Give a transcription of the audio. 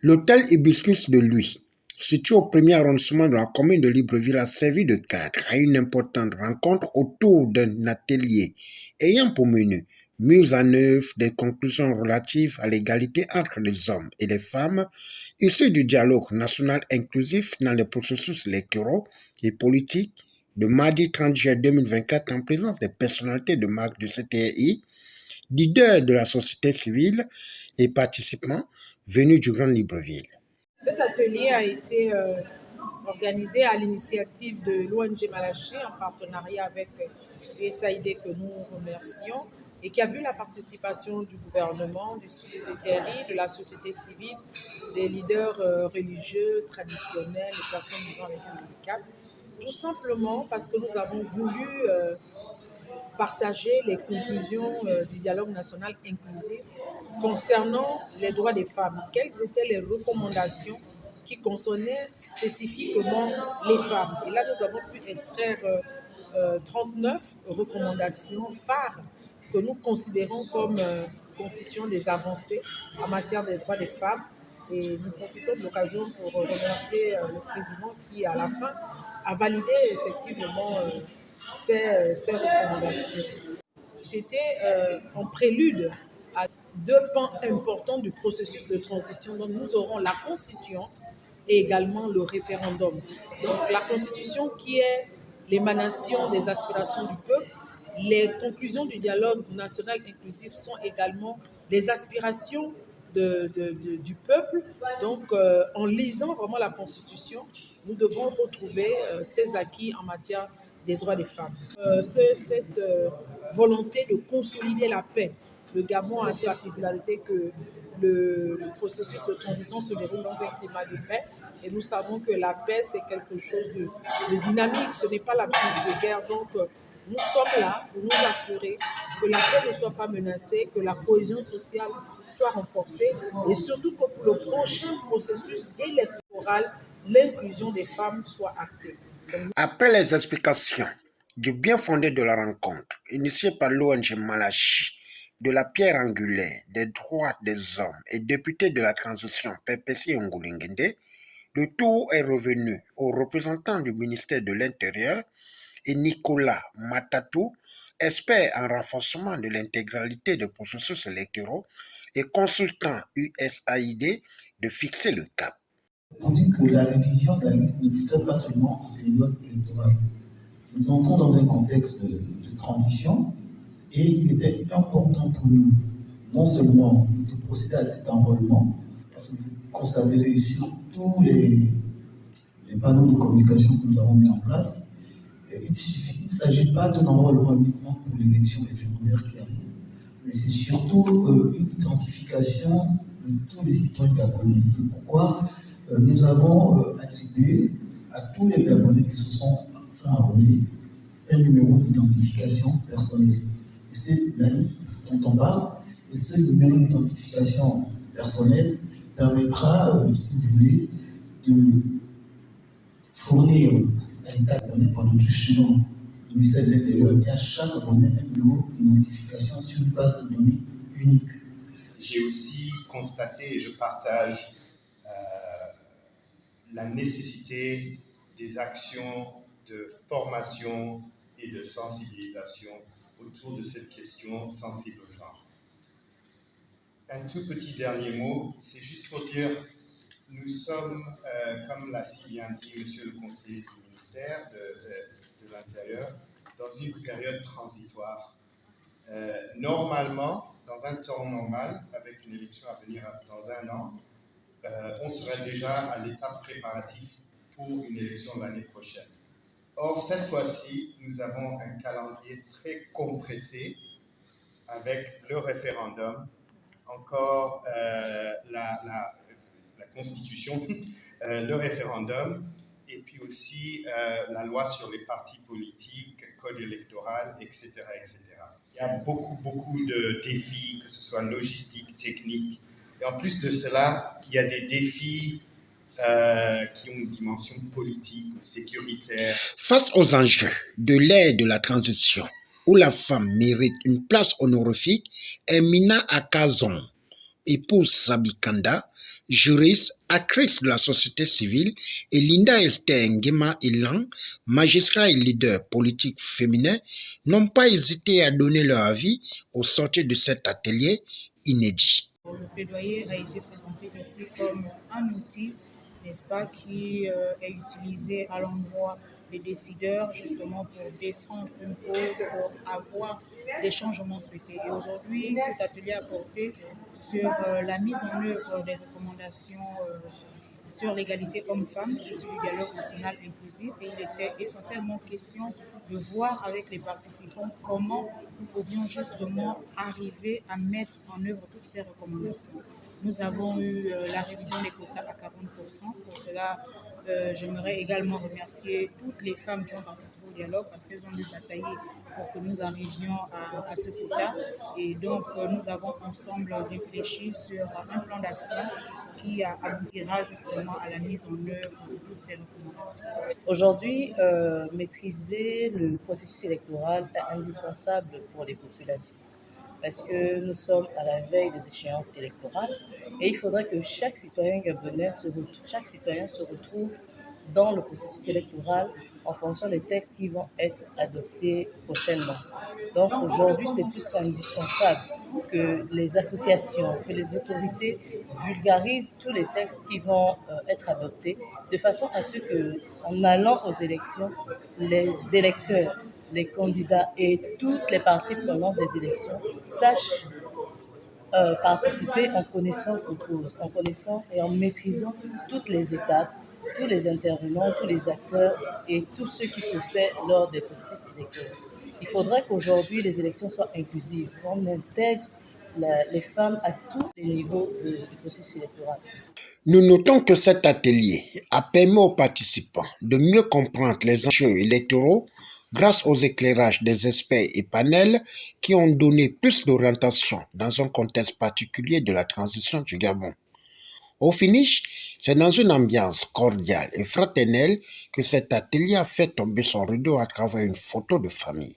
L'hôtel Hibiscus de Louis, situé au premier arrondissement de la commune de Libreville, a servi de cadre à une importante rencontre autour d'un atelier ayant pour menu mise en œuvre des conclusions relatives à l'égalité entre les hommes et les femmes, issues du dialogue national inclusif dans les processus électoraux et politiques de mardi 30 juillet 2024 en présence des personnalités de marque du CTI, leaders de la société civile et participants venus du Grand Libreville. Cet atelier a été organisé à l'initiative de l'ONG Malachi en partenariat avec USAID que nous remercions et qui a vu la participation du gouvernement, du CTRI, de la société civile, des leaders religieux, traditionnels, des personnes vivant avec un handicap, tout simplement parce que nous avons voulu partager les conclusions du dialogue national inclusif concernant les droits des femmes. Quelles étaient les recommandations qui concernaient spécifiquement les femmes? Et là, nous avons pu extraire 39 recommandations phares que nous considérons comme constituant des avancées en matière des droits des femmes. Et nous profitons de l'occasion pour remercier le président qui, à la fin, a validé effectivement ces recommandations. C'était en prélude à deux pans importants du processus de transition. Donc nous aurons la constituante et également le référendum. Donc la constitution qui est l'émanation des aspirations du peuple. Les conclusions du dialogue national inclusif sont également les aspirations du peuple. Donc, en lisant vraiment la Constitution, nous devons retrouver ces acquis en matière des droits des femmes. Cette volonté de consolider la paix. Le Gabon a cette particularité que le processus de transition se déroule dans un climat de paix. Et nous savons que la paix, c'est quelque chose de dynamique. Ce n'est pas l'absence de guerre. Donc, nous sommes là pour nous assurer que la paix ne soit pas menacée, que la cohésion sociale soit renforcée et surtout que pour le prochain processus électoral, l'inclusion des femmes soit actée. Après les explications du bien fondé de la rencontre, initiée par l'ONG Malachi, de la pierre angulaire des droits des hommes et député de la transition Pepesi Ngulingende, le tour est revenu aux représentants du ministère de l'Intérieur et Nicolas Matatou, expert en renforcement de l'intégralité des processus électoraux et consultant USAID, de fixer le cap. On dit que la révision de la liste ne fonctionne pas seulement en période électorale. Nous entrons dans un contexte de transition et il était important pour nous, non seulement de procéder à cet enrôlement, parce que vous constaterez sur tous les panneaux de communication que nous avons mis en place, il ne s'agit pas d'un enrôlement uniquement pour l'élection référendaire qui arrive, mais c'est surtout une identification de tous les citoyens gabonais. C'est pourquoi nous avons attribué à tous les Gabonais qui se sont fait enrôler un numéro d'identification personnelle. Et c'est l'ANI dont on parle, et ce numéro d'identification personnelle permettra, si vous voulez, de fournir à l'État gabonais par le selon le ministère de l'Intérieur et à chaque Gabonais un numéro d'identification sur une base de données unique. J'ai aussi constaté et je partage la nécessité des actions de formation et de sensibilisation autour de cette question sensible au genre. Un tout petit dernier mot, c'est juste pour dire, nous sommes, comme l'a si bien dit monsieur le conseiller du ministère de l'Intérieur, dans une période transitoire. Normalement, dans un temps normal, avec une élection à venir dans un an, on serait déjà à l'étape préparatif pour une élection l'année prochaine. Or, cette fois-ci, nous avons un calendrier très compressé avec le référendum, encore la Constitution, le référendum, et puis aussi la loi sur les partis politiques, code électoral, etc., etc. Il y a beaucoup de défis, que ce soit logistique, technique. Et en plus de cela, il y a des défis qui ont une dimension politique ou sécuritaire. Face aux enjeux de l'ère de la transition, où la femme mérite une place honorifique, Emina Akazon, épouse Sabikanda, juriste, actrice de la société civile, et Linda Esther Nguema Ilan, magistrat et leader politique féminin, n'ont pas hésité à donner leur avis au sortir de cet atelier inédit. Le plaidoyer a été présenté aussi comme un outil, n'est-ce pas, qui est utilisé à l'endroit des décideurs justement pour défendre une cause, pour avoir des changements souhaités. Et aujourd'hui, cet atelier a porté sur la mise en œuvre des recommandations sur l'égalité homme-femme qui est issu du dialogue national inclusif, et il était essentiellement question de voir avec les participants comment nous pouvions justement arriver à mettre en œuvre toutes ces recommandations. Nous avons eu la révision des quotas à 40%. Pour cela, j'aimerais également remercier toutes les femmes qui ont participé au dialogue parce qu'elles ont dû batailler pour que nous arrivions à ce quota. Et donc, nous avons ensemble réfléchi sur un plan d'action qui aboutira justement à la mise en œuvre de toutes ces recommandations. Aujourd'hui, maîtriser le processus électoral est indispensable pour les populations parce que nous sommes à la veille des échéances électorales et il faudrait que chaque citoyen gabonais se retrouve dans le processus électoral en fonction des textes qui vont être adoptés prochainement. Donc aujourd'hui, c'est plus qu'indispensable que les associations, que les autorités vulgarisent tous les textes qui vont être adoptés de façon à ce que, en allant aux élections, les électeurs, les candidats et toutes les parties prenantes des élections sachent participer en connaissance de cause, en connaissant et en maîtrisant toutes les étapes, tous les intervenants, tous les acteurs et tout ce qui se fait lors des processus électoraux. Il faudrait qu'aujourd'hui les élections soient inclusives, qu'on intègre les femmes à tous les niveaux du processus électoral. Nous notons que cet atelier a permis aux participants de mieux comprendre les enjeux électoraux grâce aux éclairages des experts et panels qui ont donné plus d'orientation dans un contexte particulier de la transition du Gabon. Au finish, c'est dans une ambiance cordiale et fraternelle que cet atelier a fait tomber son rideau à travers une photo de famille.